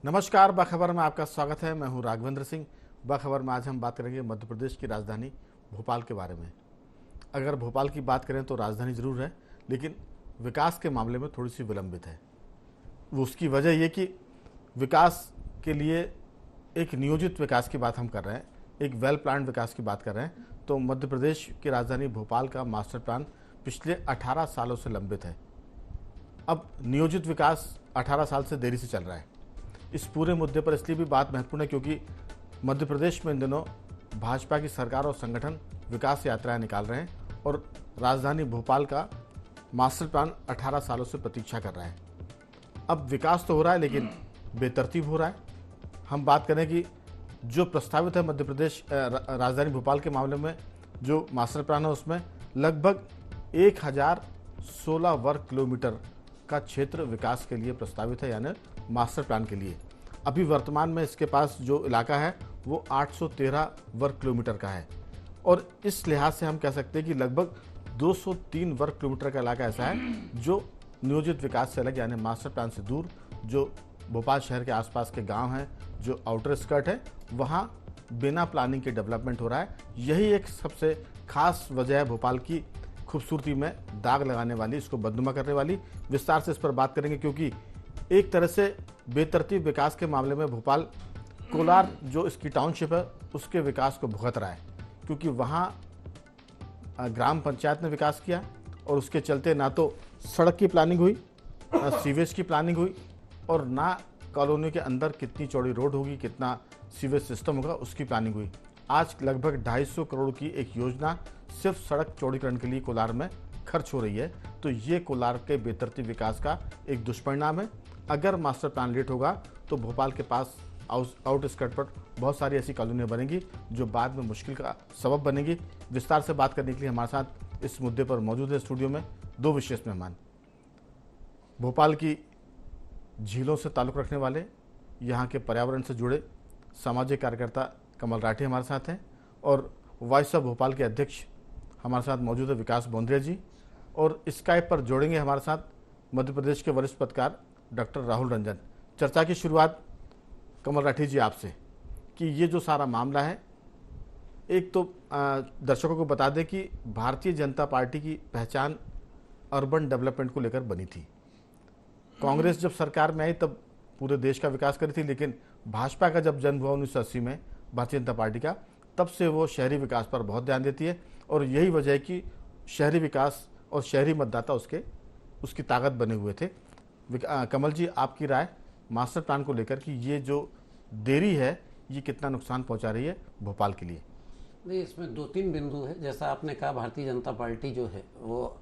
नमस्कार, बखबर में आपका स्वागत है। मैं हूं राघवेंद्र सिंह। बखबर में आज हम बात करेंगे मध्य प्रदेश की राजधानी भोपाल के बारे में। अगर भोपाल की बात करें तो राजधानी जरूर है, लेकिन विकास के मामले में थोड़ी सी विलंबित है। वो उसकी वजह ये कि विकास के लिए एक नियोजित विकास की बात हम कर रहे हैं, एक वेल प्लान्ड विकास की बात कर रहे हैं। तो मध्य प्रदेश की राजधानी भोपाल का मास्टर प्लान पिछले 18 सालों से लंबित है। अब नियोजित विकास 18 साल से देरी से चल रहा है। इस पूरे मुद्दे पर इसलिए भी बात महत्वपूर्ण है क्योंकि मध्य प्रदेश में इन दिनों भाजपा की सरकार और संगठन विकास यात्राएं निकाल रहे हैं और राजधानी भोपाल का मास्टर प्लान 18 सालों से प्रतीक्षा कर रहा है। अब विकास तो हो रहा है लेकिन बेतरतीब हो रहा है। हम बात करें कि जो प्रस्तावित है मध्य प्रदेश राजधानी भोपाल के मामले में जो मास्टर प्लान है उसमें लगभग 1016 वर्ग किलोमीटर का क्षेत्र विकास के लिए प्रस्तावित है, यानी मास्टर प्लान के लिए। अभी वर्तमान में इसके पास जो इलाका है वो 813 वर्ग किलोमीटर का है और इस लिहाज से हम कह सकते हैं कि लगभग 203 वर्ग किलोमीटर का इलाका ऐसा है जो नियोजित विकास से अलग, यानी मास्टर प्लान से दूर, जो भोपाल शहर के आसपास के गांव हैं, जो आउटर स्कर्ट है, वहाँ बिना प्लानिंग के डेवलपमेंट हो रहा है। यही एक सबसे खास वजह है भोपाल की खूबसूरती में दाग लगाने वाली, इसको बदनुमा करने वाली। विस्तार से इस पर बात करेंगे क्योंकि एक तरह से बेतरतीब विकास के मामले में भोपाल कोलार जो इसकी टाउनशिप है उसके विकास को भुगत रहा है, क्योंकि वहाँ ग्राम पंचायत ने विकास किया और उसके चलते ना तो सड़क की प्लानिंग हुई, ना सीवेज की प्लानिंग हुई और ना कॉलोनी के अंदर कितनी चौड़ी रोड होगी, कितना सीवेज सिस्टम होगा, उसकी प्लानिंग हुई। आज लगभग 250 करोड़ की एक योजना सिर्फ सड़क चौड़ीकरण के लिए कोलार में खर्च हो रही है। तो ये कोलार के बेतरतीब विकास का एक दुष्परिणाम है। अगर मास्टर प्लान लेट होगा तो भोपाल के पास आउट स्कर्ट पर बहुत सारी ऐसी कॉलोनियाँ बनेंगी जो बाद में मुश्किल का सबब बनेगी। विस्तार से बात करने के लिए हमारे साथ इस मुद्दे पर मौजूद है स्टूडियो में दो विशेष मेहमान। भोपाल की झीलों से ताल्लुक़ रखने वाले, यहाँ के पर्यावरण से जुड़े सामाजिक कार्यकर्ता कमल राठी हमारे साथ हैं और वॉइस ऑफ भोपाल के अध्यक्ष हमारे साथ मौजूद है विकास बोंद्रिया जी, और स्काइप पर जोड़ेंगे हमारे साथ मध्य प्रदेश के वरिष्ठ पत्रकार डॉक्टर राहुल रंजन। चर्चा की शुरुआत कमल राठी जी आपसे कि ये जो सारा मामला है, एक तो दर्शकों को बता दें कि भारतीय जनता पार्टी की पहचान अर्बन डेवलपमेंट को लेकर बनी थी। कांग्रेस जब सरकार में आई तब पूरे देश का विकास करी थी, लेकिन भाजपा का जब जन्म हुआ 1980 में भारतीय जनता पार्टी का, तब से वो शहरी विकास पर बहुत ध्यान देती है और यही वजह है कि शहरी विकास और शहरी मतदाता उसकी ताकत बने हुए थे। कमल जी, आपकी राय मास्टर प्लान को लेकर कि ये जो देरी है ये कितना नुकसान पहुंचा रही है भोपाल के लिए? नहीं, इसमें दो तीन बिंदु है। जैसा आपने कहा, भारतीय जनता पार्टी जो है वो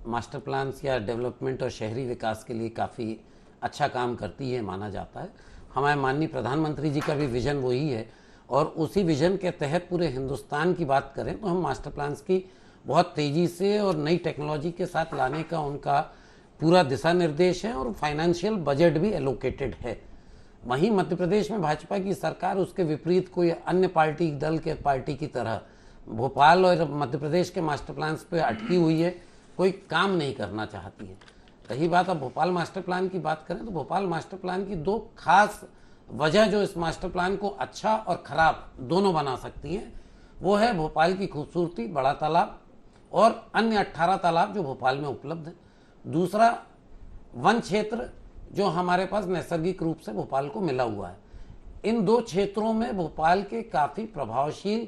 मास्टर प्लान या डेवलपमेंट और शहरी विकास के लिए काफ़ी अच्छा काम करती है, माना जाता है। हमारे माननीय प्रधानमंत्री जी का भी विजन वही है और उसी विजन के तहत पूरे हिंदुस्तान की बात करें तो हम मास्टर प्लान्स की बहुत तेज़ी से और नई टेक्नोलॉजी के साथ लाने का उनका पूरा दिशा निर्देश है और फाइनेंशियल बजट भी एलोकेटेड है। वहीं मध्य प्रदेश में भाजपा की सरकार उसके विपरीत कोई अन्य पार्टी की तरह भोपाल और मध्य प्रदेश के मास्टर प्लान्स पे अटकी हुई है, कोई काम नहीं करना चाहती है। रही बात अब भोपाल मास्टर प्लान की बात करें तो भोपाल मास्टर प्लान की दो खास वजह जो इस मास्टर प्लान को अच्छा और खराब दोनों बना सकती हैं, वो है भोपाल की खूबसूरती, बड़ा तालाब और अन्य 18 तालाब जो भोपाल में उपलब्ध है। दूसरा, वन क्षेत्र जो हमारे पास नैसर्गिक रूप से भोपाल को मिला हुआ है। इन दो क्षेत्रों में भोपाल के काफ़ी प्रभावशील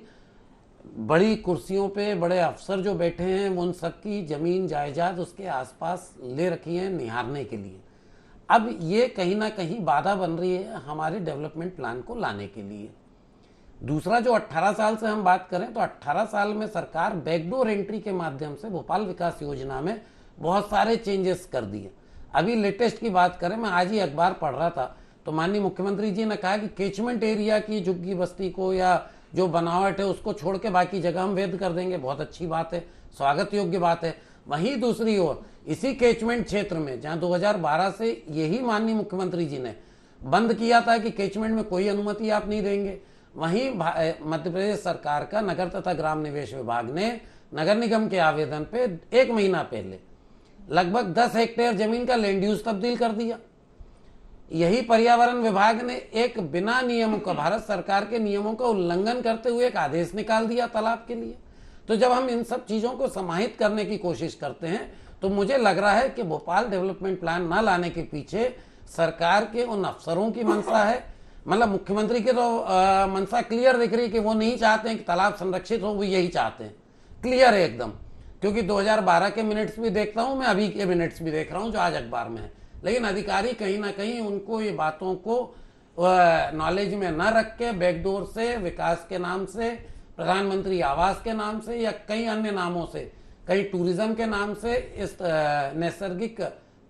बड़ी कुर्सियों पे बड़े अफसर जो बैठे हैं, उन सबकी ज़मीन जायदाद उसके आसपास ले रखी है निहारने के लिए। अब ये कहीं ना कहीं बाधा बन रही है हमारे डेवलपमेंट प्लान को लाने के लिए। दूसरा, जो 18 साल से हम बात करें तो 18 साल में सरकार बैकडोर एंट्री के माध्यम से भोपाल विकास योजना में बहुत सारे चेंजेस कर दिए। अभी लेटेस्ट की बात करें, मैं आज ही अखबार पढ़ रहा था तो माननीय मुख्यमंत्री जी ने कहा कि कैचमेंट एरिया की झुग्गी बस्ती को या जो बनावट है उसको छोड़ के बाकी जगह हम वैध कर देंगे। बहुत अच्छी बात है, स्वागत योग्य बात है। वहीं दूसरी ओर इसी कैचमेंट क्षेत्र में जहां 2012 से यही माननीय मुख्यमंत्री जी ने बंद किया था कि कैचमेंट में कोई अनुमति आप नहीं देंगे, वहीं मध्य प्रदेश सरकार का नगर तथा ग्राम निवेश विभाग ने नगर निगम के आवेदन पे 1 महीना पहले लगभग 10 हेक्टेयर जमीन का लैंड यूज तब्दील कर दिया। यही पर्यावरण विभाग ने एक बिना नियमों का, भारत सरकार के नियमों का उल्लंघन करते हुए एक आदेश निकाल दिया तालाब के लिए। तो जब हम इन सब चीजों को समाहित करने की कोशिश करते हैं तो मुझे लग रहा है कि भोपाल डेवलपमेंट प्लान न लाने के पीछे सरकार के उन अफसरों की मंशा है। मतलब मुख्यमंत्री की तो मंशा क्लियर दिख रही है कि वो नहीं चाहते हैं कि तालाब संरक्षित हो, वो यही चाहते हैं, क्लियर है एकदम। क्योंकि 2012 के मिनट्स भी देखता हूं मैं, अभी के मिनट्स भी देख रहा हूं जो आज अखबार में है। लेकिन अधिकारी कहीं ना कहीं उनको ये बातों को नॉलेज में न रख के बैकडोर से, विकास के नाम से, प्रधानमंत्री आवास के नाम से या कई अन्य नामों से, कई टूरिज्म के नाम से इस नैसर्गिक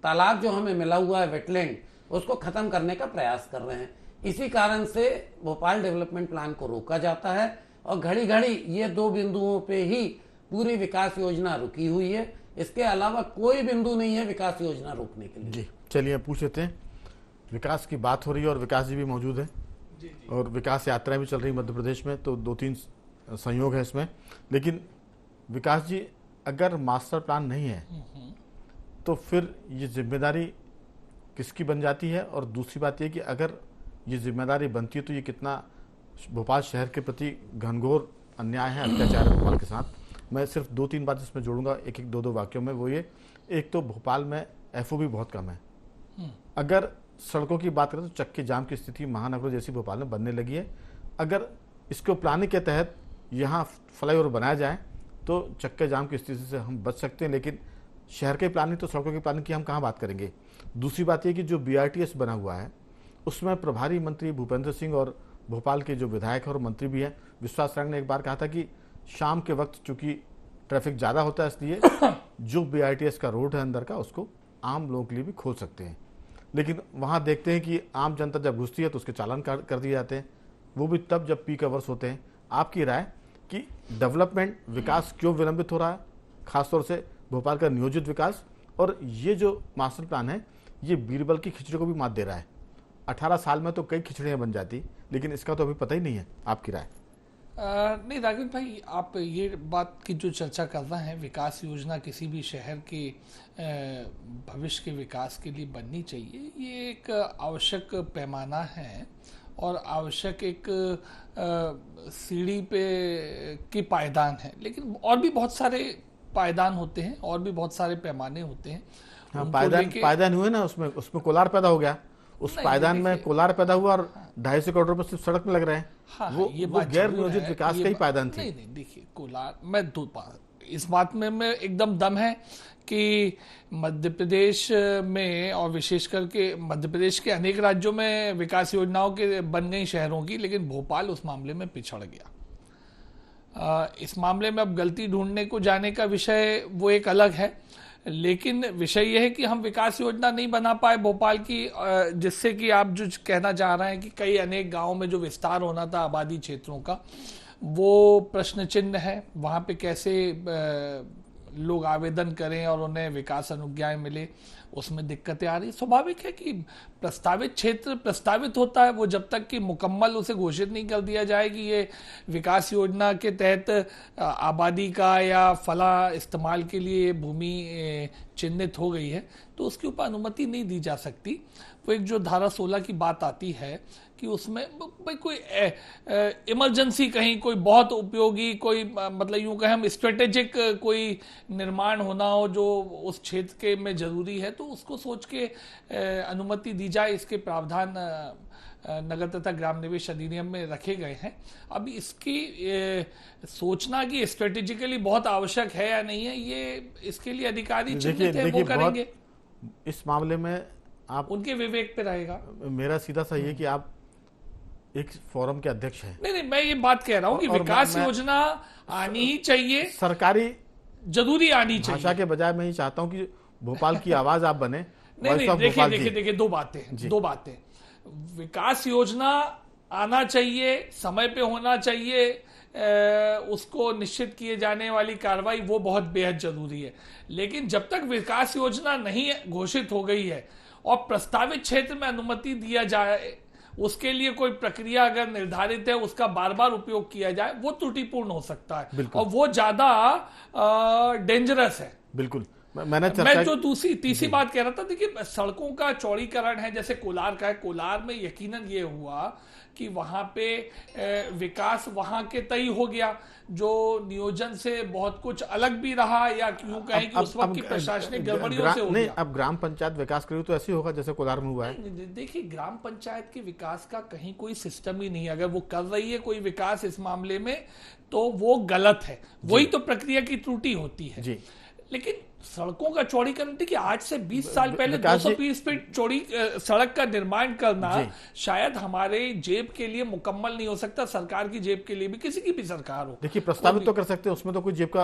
तालाब जो हमें मिला हुआ है, वेटलैंड, उसको खत्म करने का प्रयास कर रहे हैं। इसी कारण से भोपाल डेवलपमेंट प्लान को रोका जाता है और घड़ी घड़ी ये 2 बिंदुओं पे ही पूरी विकास योजना रुकी हुई है। इसके अलावा कोई बिंदु नहीं है विकास योजना रोकने के लिए। जी चलिए पूछ लेते हैं। विकास की बात हो रही है और विकास जी भी मौजूद है और विकास यात्राएं भी चल रही मध्य प्रदेश में, तो 2-3 संयोग है इसमें। लेकिन विकास जी, अगर मास्टर प्लान नहीं है तो फिर ये जिम्मेदारी किसकी बन जाती है? और दूसरी बात यह कि अगर ये जिम्मेदारी बनती है तो ये कितना भोपाल शहर के प्रति घनघोर अन्याय है, अत्याचार है भोपाल के साथ। मैं सिर्फ 2-3 बात इसमें जोड़ूंगा, एक 2 वाक्यों में। वो ये, एक तो भोपाल में एफओबी बहुत कम है। अगर सड़कों की बात करें तो चक्के जाम की स्थिति महानगरों जैसी भोपाल में बनने लगी है। अगर इसको प्लानिंग के तहत यहाँ फ्लाईओवर बनाया जाए तो चक्के जाम की स्थिति से हम बच सकते हैं। लेकिन शहर के प्लानिंग, तो सड़कों की प्लानिंग की हम कहाँ बात करेंगे। दूसरी बात यह कि जो BRTS बना हुआ है उसमें प्रभारी मंत्री भूपेंद्र सिंह और भोपाल के जो विधायक और मंत्री भी हैं, विश्वास रंग ने एक बार कहा था कि शाम के वक्त चूंकि ट्रैफिक ज़्यादा होता है इसलिए जो BRTS का रोड है अंदर का, उसको आम लोगों के लिए भी खोल सकते हैं। लेकिन वहाँ देखते हैं कि आम जनता जब घुसती है तो उसके चालान कर दिए जाते हैं, वो भी तब जब पीक आवर्स होते हैं। आपकी राय कि डेवलपमेंट, विकास क्यों विलंबित हो रहा है, खासतौर से भोपाल का नियोजित विकास, और ये जो मास्टर प्लान है ये बीरबल की खिचड़ी को भी मात दे रहा है। 18 साल में तो कई खिचड़ियाँ बन जाती, लेकिन इसका तो अभी पता ही नहीं है। आपकी राय? नहीं राघव भाई, आप ये बात की जो चर्चा कर रहे हैं, विकास योजना किसी भी शहर के भविष्य के विकास के लिए बननी चाहिए, ये एक आवश्यक पैमाना है और आवश्यक एक सीढ़ी पे की पायदान है। लेकिन और भी बहुत सारे पायदान होते हैं और भी बहुत सारे पैमाने होते हैं। हाँ, पायदान हुए ना, उसमें कोलार पैदा हो गया, उस पायदान में कोलार पैदा हुआ और 250 करोड़ रुपए सिर्फ सड़क में लग रहे हैं। हाँ, वो गैर नियोजित विकास का ही पायदान थी। नहीं, देखिए कोलार, मैं इस बात में मैं एकदम दम है कि मध्य प्रदेश में और विशेष करके मध्य प्रदेश के अनेक राज्यों में विकास योजनाओं के बन गई शहरों की, लेकिन भोपाल उस मामले में पिछड़ गया। इस मामले में अब गलती ढूंढने को जाने का विषय वो एक अलग है, लेकिन विषय यह है कि हम विकास योजना नहीं बना पाए भोपाल की, जिससे कि आप जो कहना चाह रहे हैं कि कई अनेक गांवों में जो विस्तार होना था आबादी क्षेत्रों का, वो प्रश्न चिन्ह है। वहां पे कैसे लोग आवेदन करें और उन्हें विकास अनुज्ञाएं मिले, उसमें दिक्कतें आ रही। स्वाभाविक है कि प्रस्तावित क्षेत्र प्रस्तावित होता है, वो जब तक कि मुकम्मल उसे घोषित नहीं कर दिया जाए कि ये विकास योजना के तहत आबादी का या फला इस्तेमाल के लिए भूमि चिन्हित हो गई है, तो उसके ऊपर अनुमति नहीं दी जा सकती। वो एक जो धारा 16 की बात आती है कि उसमें भाई कोई इमरजेंसी, कहीं कोई बहुत उपयोगी, कोई मतलब यूं कहें हम स्ट्रेटेजिक कोई निर्माण होना हो जो उस क्षेत्र के में जरूरी है, तो उसको सोच के अनुमति दी जाए। इसके प्रावधान नगर तथा ग्राम निवेश अधिनियम में रखे गए हैं। अब इसकी सोचना कि स्ट्रेटेजिकली बहुत आवश्यक है या नहीं है, ये इसके लिए अधिकारी चिन्हित है, वो करेंगे। इस मामले में आप उनके विवेक पे रहेगा। मेरा सीधा सा ये कि आप एक फोरम के अध्यक्ष हैं। नहीं, मैं ये बात कह रहा हूं कि विकास योजना आनी ही चाहिए, सरकारी जरूरी आनी चाहिए। भाषा के बजाय मैं ये चाहता हूं कि भोपाल की आवाज आप बने। नहीं, देखिए दो बातें। विकास योजना आना चाहिए, समय पे होना चाहिए, उसको निश्चित किए जाने वाली कार्रवाई वो बहुत बेहद जरूरी है। लेकिन जब तक विकास योजना नहीं घोषित हो गई है और प्रस्तावित क्षेत्र में अनुमति दिया जाए, उसके लिए कोई प्रक्रिया अगर निर्धारित है, उसका बार बार उपयोग किया जाए, वो त्रुटिपूर्ण हो सकता है और वो ज्यादा डेंजरस है। बिल्कुल। मैंने मैं जो तीसरी बात कह रहा था, देखिए सड़कों का चौड़ीकरण है, जैसे कोलार का है, कोलार में यकीनन ये हुआ कि वहां पे विकास वहां के तय हो गया, जो नियोजन से बहुत कुछ अलग भी रहा, या क्यों कहें कि उस वक्त की प्रशासनिक गड़बड़ियों से हो नहीं, गया। अब ग्राम पंचायत विकास करेगी तो ऐसे ही होगा जैसे कोलार में हुआ है। देखिए ग्राम पंचायत के विकास का कहीं कोई सिस्टम ही नहीं है। अगर वो कर रही है कोई विकास इस मामले में तो वो गलत है, वही तो प्रक्रिया की त्रुटि होती है जी। लेकिन सड़कों का चौड़ीकरण, देखिए आज से 20 साल पहले विकास जी- 220 फीट चौड़ी सड़क का निर्माण करना जी। शायद हमारे जेब के लिए मुकम्मल नहीं हो सकता, सरकार की जेब के लिए भी, किसी की भी सरकार हो। देखिए प्रस्तावित तो कर सकते हैं, उसमें तो कोई जेब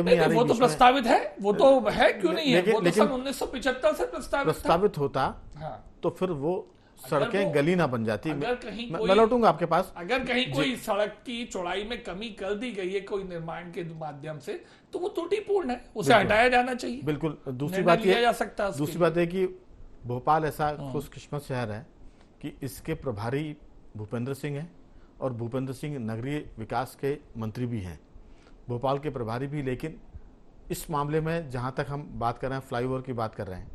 नहीं आ रही वो तो बीच में। प्रस्तावित है, वो तो है, क्यों नहीं है, वो तो लेकिन- सन 1975 से प्रस्तावित होता हाँ। तो फिर वो सड़कें गली ना बन जाती। अगर कहीं मैं लौटूंगा आपके पास। अगर कहीं कोई सड़क की चौड़ाई में कमी कर दी गई है कोई निर्माण के माध्यम से, तो वो त्रुटिपूर्ण है, उसे हटाया जाना चाहिए। बिल्कुल। दूसरी निर्णय बात लिया ये जा सकता है उसके दूसरी बात है कि भोपाल ऐसा खुशकिस्मत शहर है कि इसके प्रभारी भूपेंद्र सिंह हैं और भूपेंद्र सिंह नगरीय विकास के मंत्री भी हैं, भोपाल के प्रभारी भी। लेकिन इस मामले में जहां तक हम बात कर रहे हैं, फ्लाईओवर की बात कर रहे हैं,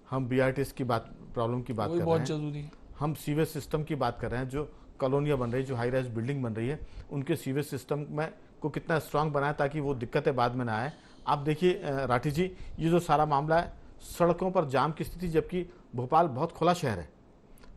हम BRTS की बात, प्रॉब्लम की बात कर रहे बहुत हैं, जरूरी है। हम सीवेज सिस्टम की बात कर रहे हैं, जो कॉलोनियाँ बन रही है, जो हाई राइज बिल्डिंग बन रही है, उनके सीवेज सिस्टम में को कितना स्ट्रांग बनाए ताकि वो दिक्कतें बाद में ना आए। आप देखिए राठी जी, ये जो सारा मामला है, सड़कों पर जाम की स्थिति, जबकि भोपाल बहुत खुला शहर है,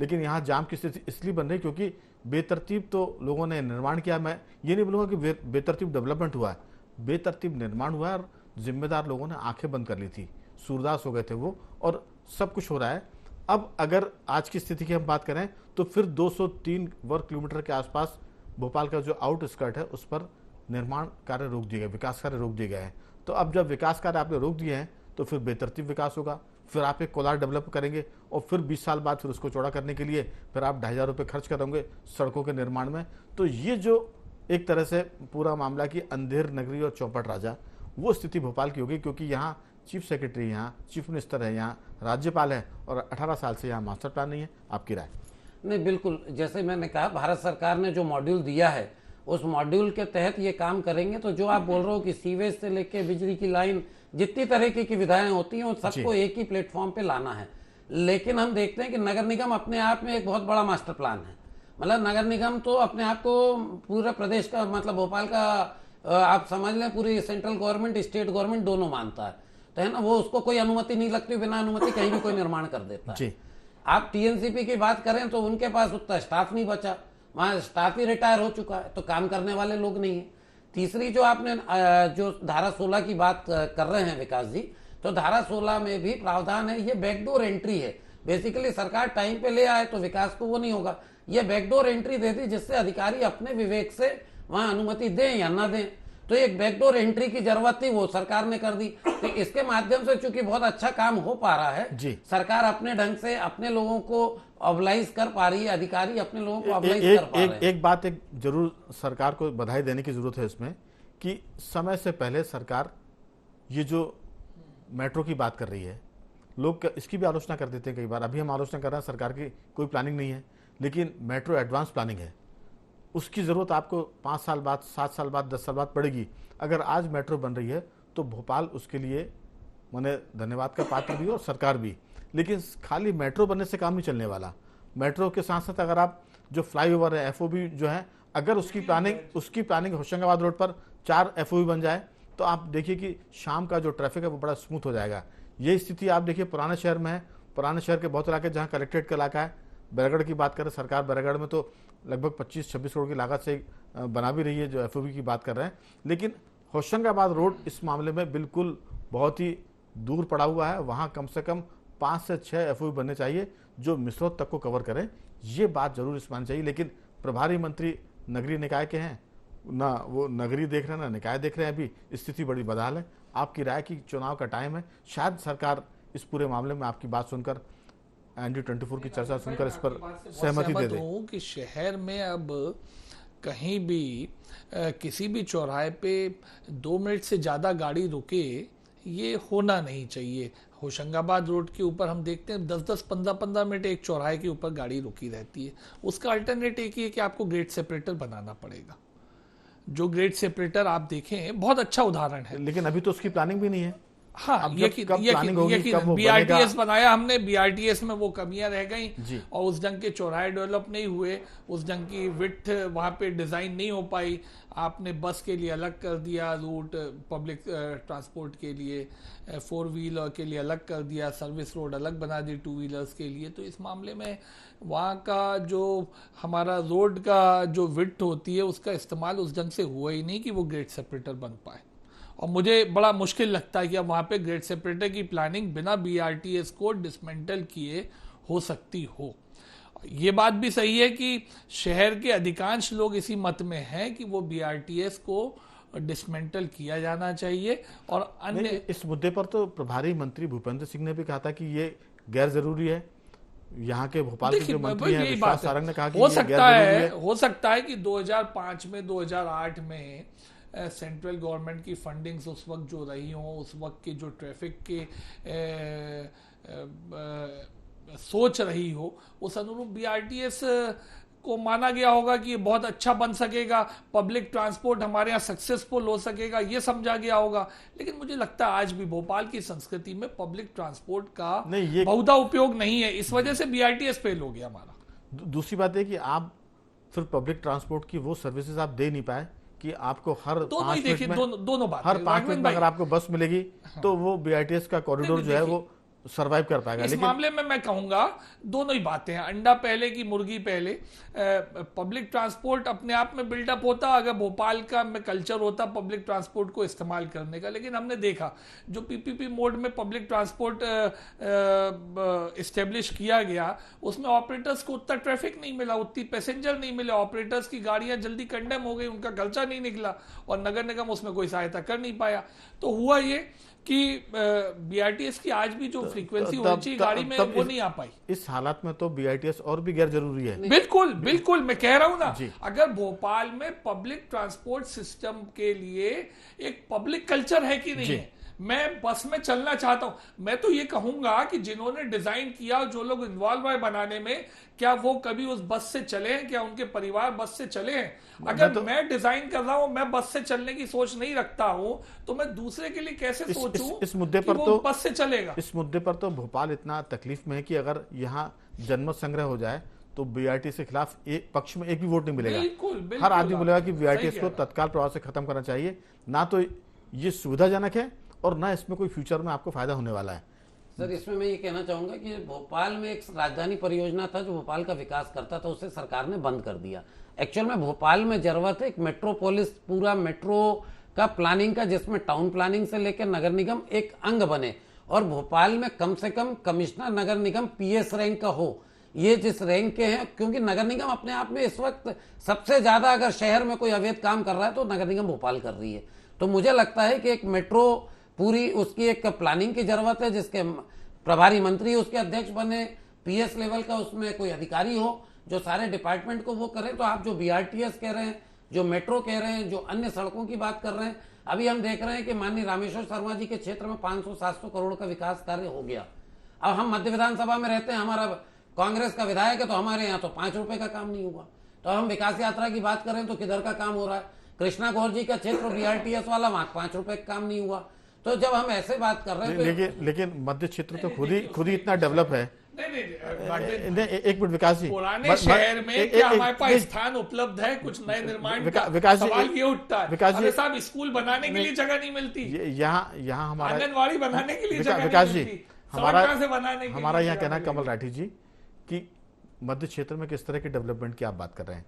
लेकिन यहाँ जाम की स्थिति इसलिए बन रही क्योंकि बेतरतीब तो लोगों ने निर्माण किया। मैं ये नहीं बोलूँगा कि बेतरतीब डेवलपमेंट हुआ है, बेतरतीब निर्माण हुआ है और जिम्मेदार लोगों ने आंखें बंद कर ली थी, सूरदास हो गए थे वो, और सब कुछ हो रहा है। अब अगर आज की स्थिति की हम बात करें तो फिर 203 वर्ग किलोमीटर के आसपास भोपाल का जो आउटस्कर्ट है उस पर निर्माण कार्य रोक दिए गए, विकास कार्य रोक दिए गए हैं। तो अब जब विकास कार्य आपने रोक दिए हैं तो फिर बेतरतीब विकास होगा, फिर आप एक कोलार डेवलप करेंगे और फिर 20 साल बाद फिर उसको चौड़ा करने के लिए फिर आप 2,500 रुपये खर्च करेंगे सड़कों के निर्माण में। तो ये जो एक तरह से पूरा मामला की अंधेर नगरी और चौपट राजा, वो स्थिति भोपाल की होगी, क्योंकि यहाँ चीफ सेक्रेटरी, यहाँ चीफ मिनिस्टर है, यहाँ राज्यपाल है और 18 साल से यहाँ मास्टर प्लान नहीं है। आपकी राय? नहीं, बिल्कुल, जैसे मैंने कहा, भारत सरकार ने जो मॉड्यूल दिया है उस मॉड्यूल के तहत ये काम करेंगे। तो जो आप बोल रहे हो कि सीवेज से लेके बिजली की लाइन, जितनी तरह की विधाएं होती हैं, उन सबको एक ही प्लेटफॉर्म पे लाना है। लेकिन हम देखते हैं कि नगर निगम अपने आप में एक बहुत बड़ा मास्टर प्लान है। मतलब नगर निगम तो अपने आप को पूरे प्रदेश का, मतलब भोपाल का, आप समझ लें पूरी सेंट्रल गवर्नमेंट, स्टेट गवर्नमेंट दोनों मानता है, तो है ना। वो उसको कोई अनुमति नहीं लगती, बिना अनुमति कहीं भी कोई निर्माण कर देता है। आप TNCP की बात करें तो उनके पास उतना स्टाफ नहीं बचा, वहां स्टाफ ही रिटायर हो चुका है, तो काम करने वाले लोग नहीं है। तीसरी जो आपने जो धारा 16 की बात कर रहे हैं विकास जी, तो धारा 16 में भी प्रावधान है, ये बैकडोर एंट्री है। बेसिकली सरकार टाइम पे ले आए तो विकास को वो नहीं होगा, ये बैकडोर एंट्री दे दी जिससे अधिकारी अपने विवेक से वहां अनुमति दें या ना दें। तो एक बैकडोर एंट्री की जरूरत थी, वो सरकार ने कर दी। तो इसके माध्यम से चूंकि बहुत अच्छा काम हो पा रहा है, सरकार अपने ढंग से अपने लोगों को ऑबलाइज कर पा रही है, अधिकारी अपने लोगों को ऑबलाइज कर पा रहे हैं। एक बात एक जरूर सरकार को बधाई देने की जरूरत है इसमें, कि समय से पहले सरकार ये जो मेट्रो की बात कर रही है, लोग इसकी भी आलोचना कर देते हैं कई बार। अभी हम आलोचना कर रहे हैं सरकार की कोई प्लानिंग नहीं है, लेकिन मेट्रो एडवांस प्लानिंग है, उसकी ज़रूरत आपको 5 साल बाद, 7 साल बाद, 10 साल बाद पड़ेगी। अगर आज मेट्रो बन रही है तो भोपाल उसके लिए माने धन्यवाद का पात्र भी और सरकार भी। लेकिन खाली मेट्रो बनने से काम नहीं चलने वाला। मेट्रो के साथ साथ अगर आप जो फ्लाईओवर है, FOB जो है, अगर उसकी प्लानिंग होशंगाबाद रोड पर 4 FOB बन जाए तो आप देखिए कि शाम का जो ट्रैफिक है वो बड़ा स्मूथ हो जाएगा। ये स्थिति आप देखिए पुराने शहर में है। पुराने शहर के बहुत इलाके जहाँ कलेक्ट्रेट का इलाका है, बैरागढ़ की बात करें, सरकार बैरागढ़ में तो लगभग 25-26 करोड़ की लागत से बना भी रही है, जो FOB की बात कर रहे हैं। लेकिन होशंगाबाद रोड इस मामले में बिल्कुल बहुत ही दूर पड़ा हुआ है। वहाँ कम से कम 5 से 6 FOB बनने चाहिए जो मिसरोद तक को कवर करें। ये बात जरूर इस माननी चाहिए। लेकिन प्रभारी मंत्री नगरीय निकाय के हैं, ना वो नगरी देख रहे हैं ना निकाय देख रहे हैं। अभी स्थिति बड़ी बदहाल है। आपकी राय की चुनाव का टाइम है, शायद सरकार इस पूरे मामले में आपकी बात सुनकर, ND24 की चर्चा सुनकर इस पर सहमति दे दे कि शहर में अब कहीं भी किसी भी चौराहे पे 2 मिनट से ज़्यादा गाड़ी रुके, ये होना नहीं चाहिए। होशंगाबाद रोड के ऊपर हम देखते हैं 10-10, 15-15 मिनट एक चौराहे के ऊपर गाड़ी रुकी रहती है। उसका अल्टरनेट एक ही है कि आपको ग्रेड सेपरेटर बनाना पड़ेगा। जो ग्रेड सेपरेटर आप देखें, बहुत अच्छा उदाहरण है। लेकिन अभी तो उसकी प्लानिंग भी नहीं है। हाँ, अब जब कब प्लानिंग होगी, कब वो बीआरटीएस बनाया हमने, बीआरटीएस में वो कमियां रह गई जी। और उस ढंग के चौराहे डेवलप नहीं हुए, उस ढंग की विड्थ वहां पे डिजाइन नहीं हो पाई। आपने बस के लिए अलग कर दिया रूट, पब्लिक ट्रांसपोर्ट के लिए, 4 व्हीलर के लिए अलग कर दिया, सर्विस रोड अलग बना दी 2 व्हीलर्स के लिए। तो इस मामले में वहाँ का जो हमारा रोड का जो विड्थ होती है उसका इस्तेमाल उस ढंग से हुआ ही नहीं कि वो ग्रेड सेपरेटर बन पाए। और मुझे बड़ा मुश्किल लगता है कि अब वहाँ पे ग्रेड सेपरेटर की प्लानिंग बिना बीआरटीएस को डिसमेंटल किए हो सकती हो। ये बात भी सही है कि शहर के अधिकांश लोग इसी मत में हैं कि वो बीआरटीएस को डिसमेंटल किया जाना चाहिए। और अन्य इस मुद्दे पर तो प्रभारी मंत्री भूपेंद्र सिंह ने भी कहा था कि ये गैर जरूरी है। यहाँ के भोपाल के जो मंत्री हैं विश्वास सारंग ने कहा कि हो ये सकता गैर जरूरी है, हो सकता है कि 2005 में 2008 में सेंट्रल गवर्नमेंट की फंडिंग्स उस वक्त जो रही हो, उस वक्त की जो ट्रैफिक के सोच रही हो, उस अनुरूप बीआरटीएस को माना गया होगा कि ये बहुत अच्छा बन सकेगा, पब्लिक ट्रांसपोर्ट हमारे यहाँ सक्सेसफुल हो सकेगा, ये समझा गया होगा। लेकिन मुझे लगता है आज भी भोपाल की संस्कृति में पब्लिक ट्रांसपोर्ट का बहुधा उपयोग नहीं है, इस वजह से बीआरटीएस फेल हो गया हमारा। दूसरी बात है कि आप फिर पब्लिक ट्रांसपोर्ट की वो सर्विसेज आप दे नहीं पाए कि आपको हर 5 मिनट में दोनों बात हर 5 मिनट में अगर आपको बस मिलेगी तो वो बीआरटीएस का कॉरिडोर जो है वो सरवाइव कर पाएगा। इस मामले में मैं कहूंगा दोनों ही बातें हैं, अंडा पहले की मुर्गी पहले। पब्लिक ट्रांसपोर्ट अपने आप में बिल्डअप होता अगर भोपाल का में कल्चर होता पब्लिक ट्रांसपोर्ट को इस्तेमाल करने का। लेकिन हमने देखा जो पीपीपी मोड में पब्लिक ट्रांसपोर्ट इस्टेब्लिश किया गया उसमें ऑपरेटर्स को उतना ट्रैफिक नहीं मिला, उतनी पैसेंजर नहीं मिले, ऑपरेटर्स की गाड़ियां जल्दी कंडेम हो गई, उनका खर्चा नहीं निकला और नगर निगम उसमें कोई सहायता कर नहीं पाया। तो हुआ ये कि बीआरटीएस की आज भी जो फ्रीक्वेंसी होनी चाहिए गाड़ी में वो नहीं आ पाई। इस हालात में तो बीआरटीएस और भी गैर जरूरी है। बिल्कुल बिल्कुल, मैं कह रहा हूं ना, अगर भोपाल में पब्लिक ट्रांसपोर्ट सिस्टम के लिए एक पब्लिक कल्चर है कि नहीं है, मैं बस में चलना चाहता हूं। मैं तो ये कहूंगा कि जिन्होंने डिजाइन किया, जो लोग इन्वॉल्व हुए बनाने में, क्या वो कभी उस बस से चले हैं, क्या उनके परिवार बस से चले हैं? अगर मैं डिजाइन कर रहा हूं, मैं बस से चलने की सोच नहीं रखता हूं, तो मैं दूसरे के लिए कैसे सोचूं इस मुद्दे पर वो तो बस से चलेगा? इस मुद्दे पर तो भोपाल इतना तकलीफ में है कि अगर यहाँ जनमत संग्रह हो जाए तो बीआरटीएस के खिलाफ एक पक्ष में एक भी वोट नहीं मिलेगा। हर आदमी बोलेगा कि बीआरटीएस को तत्काल प्रभाव से खत्म करना चाहिए। ना तो ये सुविधाजनक है और ना इसमें कोई फ्यूचर में आपको फायदा होने वाला है। सर, इसमें मैं ये कहना चाहूंगा कि भोपाल में एक राजधानी परियोजना था जो भोपाल का विकास करता था, उसे सरकार ने बंद कर दिया। एक्चुअल में भोपाल में जरूरत है एक मेट्रोपोलिस, पूरा मेट्रो का प्लानिंग का, जिसमें टाउन प्लानिंग से लेकर नगर निगम एक अंग बने और भोपाल में कम से कम कमिश्नर नगर निगम पीएस रैंक का हो। ये जिस रैंक के हैं, क्योंकि नगर निगम अपने आप में इस वक्त सबसे ज्यादा अगर शहर में कोई अवैध काम कर रहा है तो नगर निगम भोपाल कर रही है। तो मुझे लगता है कि एक मेट्रो पूरी उसकी एक प्लानिंग की जरूरत है, जिसके प्रभारी मंत्री उसके अध्यक्ष बने, पीएस लेवल का उसमें कोई अधिकारी हो जो सारे डिपार्टमेंट को वो करें। तो आप जो बीआरटीएस कह रहे हैं, जो मेट्रो कह रहे हैं, जो अन्य सड़कों की बात कर रहे हैं, अभी हम देख रहे हैं कि माननीय रामेश्वर शर्मा जी के क्षेत्र में 500-700 करोड़ का विकास कार्य हो गया। अब हम मध्य विधानसभा में रहते हैं, हमारा कांग्रेस का विधायक है, तो हमारे यहाँ तो 5 रुपए का काम नहीं हुआ। तो हम विकास यात्रा की बात करें तो किधर का काम हो रहा है? कृष्णा गौर जी का क्षेत्र बीआरटीएस वाला, वहां 5 रुपए का काम नहीं हुआ। तो जब हम ऐसे बात कर रहे हैं लेकिन मध्य क्षेत्र तो खुद ही इतना डेवलप है। नहीं, एक मिनट विकास जी, पुराने शहर में क्या हमारे पास स्थान उपलब्ध है कुछ नए निर्माण का? सवाल ये उठता है अरे साहब, स्कूल बनाने के लिए जगह नहीं मिलती, यहाँ हमारा आंगनबाड़ी बनाने के लिए जगह विकास नहीं जी, मिलती। हमारा यहाँ कहना कमल राठी जी कि मध्य क्षेत्र में किस तरह के डेवलपमेंट की आप बात कर रहे हैं?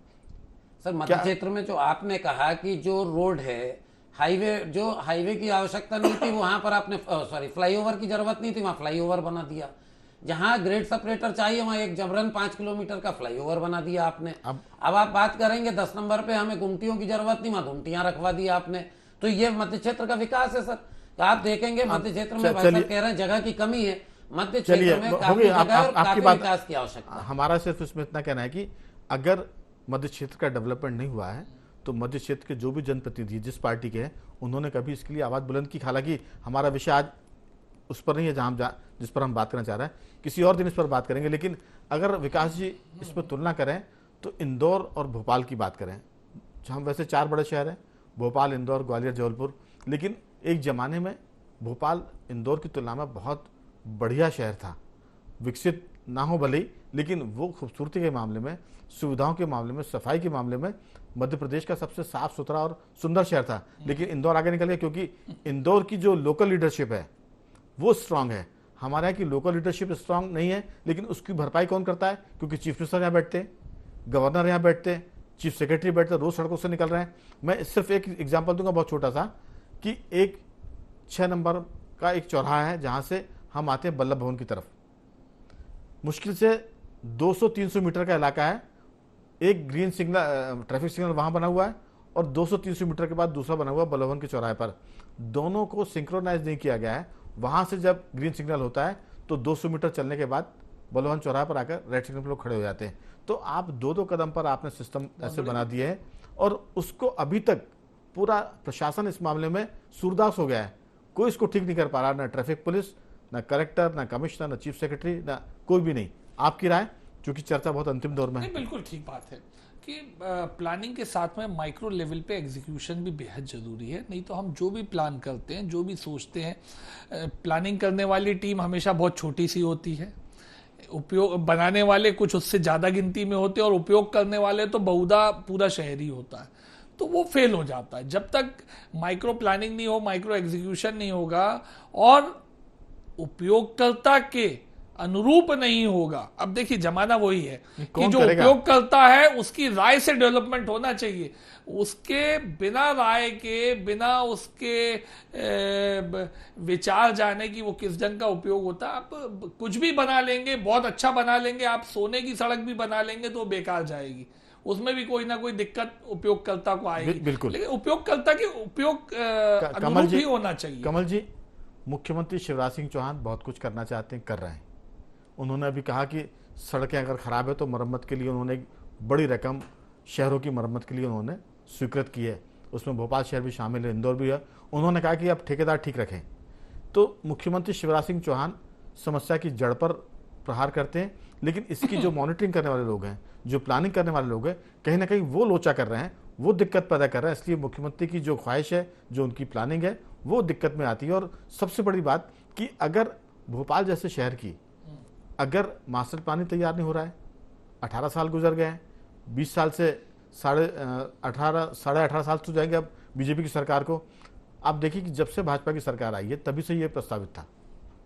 सर, मध्य क्षेत्र में जो आपने कहा कि जो रोड है, हाईवे की आवश्यकता नहीं थी, वहां पर आपने फ्लाईओवर की जरूरत नहीं थी, वहां फ्लाईओवर बना दिया। जहां ग्रेड सेपरेटर चाहिए वहां एक जबरन 5 किलोमीटर का फ्लाईओवर बना दिया आपने। अब आप बात करेंगे 10 नंबर पे हमें गुमटियों की जरूरत नहीं, वहां गुमटियां रखवा दी आपने। तो ये मध्य क्षेत्र का विकास है सर। तो आप देखेंगे मध्य क्षेत्र में भाई साहब कह रहे हैं जगह की कमी है, मध्य क्षेत्र में काफी जगह और काफी विकास की आवश्यकता है। हमारा सिर्फ इसमें इतना कहना है कि अगर मध्य क्षेत्र का डेवलपमेंट नहीं हुआ है तो मध्य क्षेत्र के जो भी जनप्रतिनिधि जिस पार्टी के हैं उन्होंने कभी इसके लिए आवाज बुलंद की। हालांकि हमारा विषय आज उस पर नहीं है जिस पर हम बात करना चाह रहे हैं, किसी और दिन इस पर बात करेंगे। लेकिन अगर विकास जी इस पर तुलना करें तो इंदौर और भोपाल की बात करें, हम वैसे 4 बड़े शहर हैं, भोपाल, इंदौर, ग्वालियर, जबलपुर, लेकिन एक जमाने में भोपाल इंदौर की तुलना में बहुत बढ़िया शहर था, विकसित ना हो भले ही, लेकिन वो खूबसूरती के मामले में, सुविधाओं के मामले में, सफाई के मामले में मध्य प्रदेश का सबसे साफ सुथरा और सुंदर शहर था। लेकिन इंदौर आगे निकल गया क्योंकि इंदौर की जो लोकल लीडरशिप है वो स्ट्रांग है। हमारे यहाँ की लोकल लीडरशिप स्ट्रांग नहीं है, लेकिन उसकी भरपाई कौन करता है? क्योंकि चीफ मिनिस्टर यहाँ बैठते हैं, गवर्नर यहाँ बैठते हैं, चीफ सेक्रेटरी बैठते हैं, रोज सड़कों से निकल रहे हैं। मैं सिर्फ एक एग्जाम्पल दूंगा बहुत छोटा सा, कि एक 6 नंबर का एक चौराहा है जहाँ से हम आते हैं बल्लभ भवन की तरफ, मुश्किल से 200-300 मीटर का इलाका है। एक ग्रीन सिग्नल, ट्रैफिक सिग्नल वहां बना हुआ है और 200-300 मीटर के बाद दूसरा बना हुआ है बल्लभ भवन के चौराहे पर। दोनों को सिंक्रोनाइज नहीं किया गया है। वहां से जब ग्रीन सिग्नल होता है तो 200 मीटर चलने के बाद बल्लभ भवन चौराहे पर आकर रेड सिग्नल पर लोग खड़े हो जाते हैं। तो आप दो कदम पर आपने सिस्टम ऐसे बना दिए हैं और उसको अभी तक पूरा प्रशासन इस मामले में सूरदास हो गया है। कोई इसको ठीक नहीं कर पा रहा, ना ट्रैफिक पुलिस, ना कलेक्टर, ना कमिश्नर, ना चीफ सेक्रेटरी, ना कोई भी नहीं। आपकी राय, क्योंकि चर्चा बहुत अंतिम दौर में है। नहीं, बिल्कुल ठीक बात है कि प्लानिंग के साथ में माइक्रो लेवल पे एग्जीक्यूशन भी बेहद ज़रूरी है। नहीं तो हम जो भी प्लान करते हैं, जो भी सोचते हैं, प्लानिंग करने वाली टीम हमेशा बहुत छोटी सी होती है, उपयोग बनाने वाले कुछ उससे ज़्यादा गिनती में होते हैं और उपयोग करने वाले तो बहुधा पूरा शहर ही होता है, तो वो फेल हो जाता है। जब तक माइक्रो प्लानिंग नहीं हो, माइक्रो एग्जीक्यूशन नहीं होगा और उपयोगकर्ता के अनुरूप नहीं होगा। अब देखिए जमाना वही है कि जो उपयोगकर्ता है उसकी राय से डेवलपमेंट होना चाहिए। उसके बिना राय के, बिना उसके विचार जाने की वो किस ढंग का उपयोग होता है। आप कुछ भी बना लेंगे, बहुत अच्छा बना लेंगे, आप सोने की सड़क भी बना लेंगे तो बेकार जाएगी, उसमें भी कोई ना कोई दिक्कत उपयोगकर्ता को आएगी। बिल्कुल। लेकिन उपयोगकर्ता के उपयोग अनुरूप ही होना चाहिए। कमल जी, मुख्यमंत्री शिवराज सिंह चौहान बहुत कुछ करना चाहते हैं, कर रहे हैं। उन्होंने अभी कहा कि सड़कें अगर खराब है तो मरम्मत के लिए उन्होंने एक बड़ी रकम शहरों की मरम्मत के लिए उन्होंने स्वीकृत की है। उसमें भोपाल शहर भी शामिल है, इंदौर भी है। उन्होंने कहा कि अब ठेकेदार ठीक रखें। तो मुख्यमंत्री शिवराज सिंह चौहान समस्या की जड़ पर प्रहार करते हैं, लेकिन इसकी जो मॉनिटरिंग करने वाले लोग हैं, जो प्लानिंग करने वाले लोग हैं, कहीं ना कहीं वो लोचा कर रहे हैं, वो दिक्कत पैदा कर रहे हैं। इसलिए मुख्यमंत्री की जो ख्वाहिश है, जो उनकी प्लानिंग है, वो दिक्कत में आती है। और सबसे बड़ी बात कि अगर भोपाल जैसे शहर की अगर मास्टर प्लान तैयार नहीं हो रहा है, 18 साल गुजर गए हैं, 20 साल से साढ़े 18 साल तो जाएंगे अब बीजेपी की सरकार को। आप देखिए कि जब से भाजपा की सरकार आई है तभी से ये प्रस्तावित था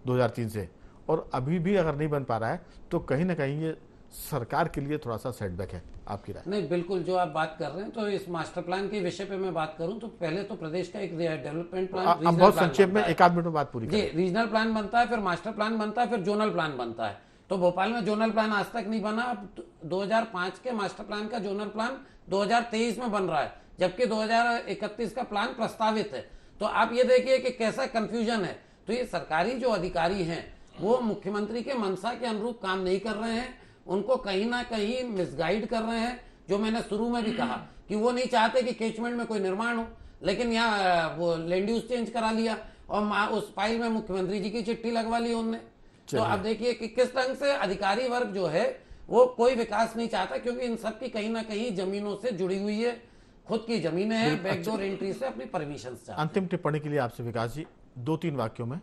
2003 से, और अभी भी अगर नहीं बन पा रहा है तो कहीं ना कहीं ये सरकार के लिए थोड़ा सा सेटबैक है। आपकी राय? नहीं, बिल्कुल जो आप बात कर रहे हैं, तो इस मास्टर प्लान के विषय पे मैं बात करूं तो पहले तो प्रदेश का एक डेवलपमेंट प्लान, बहुत संक्षेप में 1 आध मिनट में बात पूरी जी, रीजनल प्लान बनता है, फिर मास्टर प्लान बनता है, फिर जोनल प्लान बनता है। तो भोपाल में जोनल प्लान आज तक नहीं बना। अब 2005 के मास्टर प्लान का जोनल प्लान 2023 में बन रहा है, जबकि 2031 का प्लान प्रस्तावित है। तो आप ये देखिए कि कैसा कंफ्यूजन है। तो ये सरकारी जो अधिकारी हैं वो मुख्यमंत्री के मंशा के अनुरूप काम नहीं कर रहे हैं, उनको कहीं ना कहीं मिसगाइड कर रहे हैं। जो मैंने शुरू में भी कहा कि वो नहीं चाहते कि कैचमेंट में कोई निर्माण हो, लेकिन यहाँ वो लैंड यूज चेंज करा लिया और उस फाइल में मुख्यमंत्री जी की चिट्ठी लगवा ली उनने। तो आप देखिए कि किस ढंग से अधिकारी वर्ग जो है वो कोई विकास नहीं चाहता, क्योंकि इन सब की कहीं ना कहीं जमीनों से जुड़ी हुई है, खुद की जमीनें हैं, बैकडोर एंट्री से अपनी परमिशन चाहते हैं। अंतिम टिप्पणी के लिए आपसे विकास जी 2-3 वाक्यों में,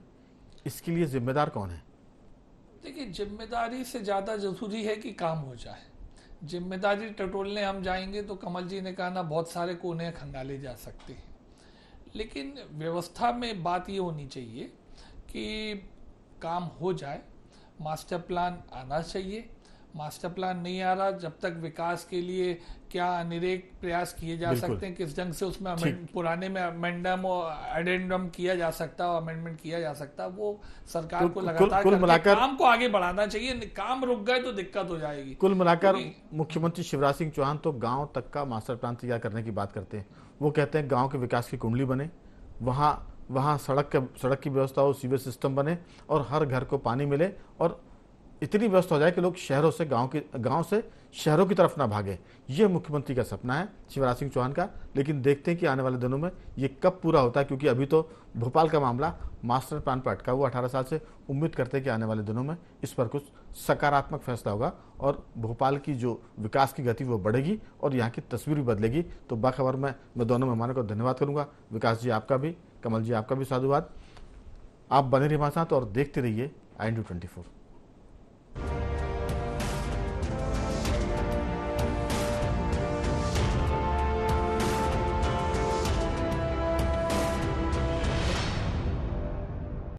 इसके लिए जिम्मेदार कौन है? देखिए, जिम्मेदारी से ज़्यादा जरूरी है कि काम हो जाए। जिम्मेदारी टटोलने हम जाएंगे तो कमल जी ने कहा ना, बहुत सारे कोने खंगाले जा सकते हैं, लेकिन व्यवस्था में बात ये होनी चाहिए कि काम हो जाए। मास्टर प्लान आना चाहिए। मास्टर प्लान नहीं आ रहा, जब तक विकास के लिए क्या अनिरेक प्रयास किए जा सकते हैं, किस ढंग से उसमें पुराने में अमेंडम और एडेंडम किया जा सकता है, अमेंडमेंट किया जा सकता है, वो सरकार को लगातार करके काम को आगे बढ़ाना चाहिए। काम रुक गए तो दिक्कत हो जाएगी। कुल मिलाकर मुख्यमंत्री शिवराज सिंह चौहान तो गांव तक का मास्टर प्लान तैयार करने की बात करते हैं। वो कहते हैं गांव के विकास की कुंडली बने, वहाँ सड़क की व्यवस्था हो, सीवेज सिस्टम बने और हर घर को पानी मिले और इतनी व्यवस्था हो जाए कि लोग शहरों से गांव से शहरों की तरफ ना भागे। ये मुख्यमंत्री का सपना है शिवराज सिंह चौहान का, लेकिन देखते हैं कि आने वाले दिनों में ये कब पूरा होता है, क्योंकि अभी तो भोपाल का मामला मास्टर प्लान पर अटका हुआ 18 साल से। उम्मीद करते हैं कि आने वाले दिनों में इस पर कुछ सकारात्मक फैसला होगा और भोपाल की जो विकास की गति वो बढ़ेगी और यहाँ की तस्वीर भी बदलेगी। तो बाखबर मैं दोनों मेहमानों को धन्यवाद करूँगा। विकास जी आपका भी, कमल जी आपका भी साधुवाद। आप बने रहिए हमारे साथ और देखते रहिए INDU 24।